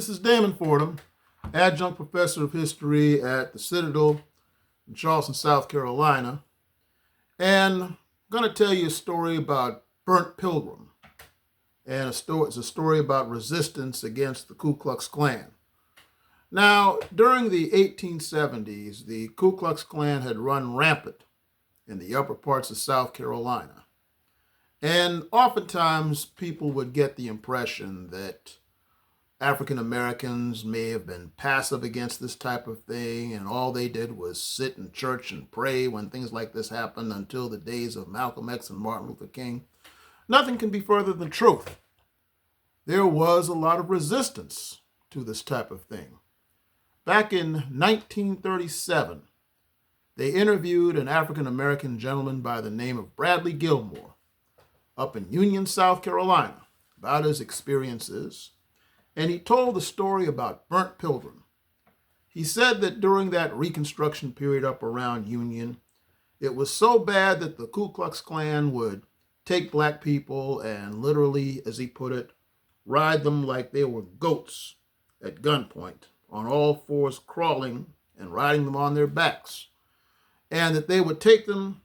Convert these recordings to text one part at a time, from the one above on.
This is Damon Fordham, adjunct professor of history at the Citadel in Charleston, South Carolina. And I'm going to tell you a story about Burnt Pilgrim. And it's a story about resistance against the Ku Klux Klan. Now, during the 1870s, the Ku Klux Klan had run rampant in the upper parts of South Carolina. And oftentimes people would get the impression that African Americans may have been passive against this type of thing, and all they did was sit in church and pray when things like this happened until the days of Malcolm X and Martin Luther King. Nothing can be further than truth. There was a lot of resistance to this type of thing. Back in 1937, they interviewed an African American gentleman by the name of Bradley Gilmore up in Union, South Carolina, about his experiences. And he told the story about Burnt Pilgrim. He said that during that Reconstruction period up around Union, it was so bad that the Ku Klux Klan would take black people and literally, as he put it, ride them like they were goats at gunpoint, on all fours crawling and riding them on their backs. And that they would take them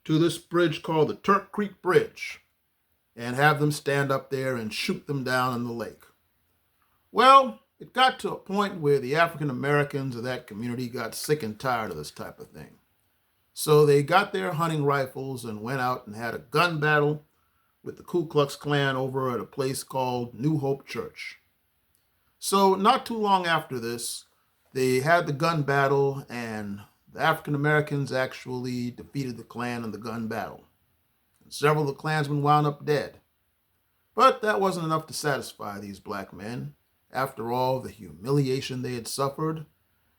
to this bridge called the Turk Creek Bridge and have them stand up there and shoot them down in the lake. Well, it got to a point where the African Americans of that community got sick and tired of this type of thing. So they got their hunting rifles and went out and had a gun battle with the Ku Klux Klan over at a place called New Hope Church. So not too long after this, they had the gun battle, and the African Americans actually defeated the Klan in the gun battle. And several of the Klansmen wound up dead. But that wasn't enough to satisfy these black men. After all the humiliation they had suffered,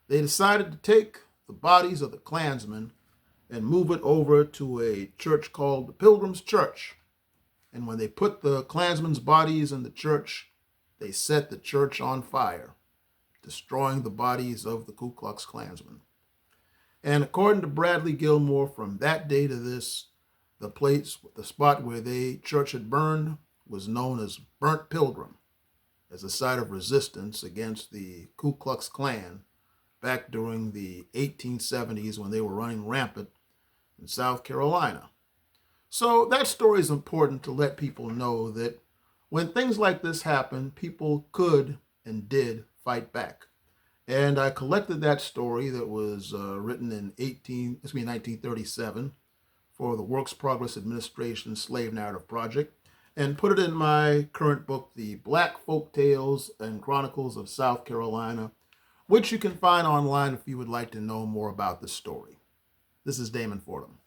they decided to take the bodies of the Klansmen and move it over to a church called the Pilgrim's Church. And when they put the Klansmen's bodies in the church, they set the church on fire, destroying the bodies of the Ku Klux Klansmen. And according to Bradley Gilmore, from that day to this, the spot where the church had burned was known as Burnt Pilgrim, as a site of resistance against the Ku Klux Klan back during the 1870s when they were running rampant in South Carolina. So that story is important to let people know that when things like this happen, people could and did fight back. And I collected that story that was written in 1937 for the Works Progress Administration Slave Narrative Project, and put it in my current book, The Black Folktales and Chronicles of South Carolina, which you can find online if you would like to know more about this story. This is Damon Fordham.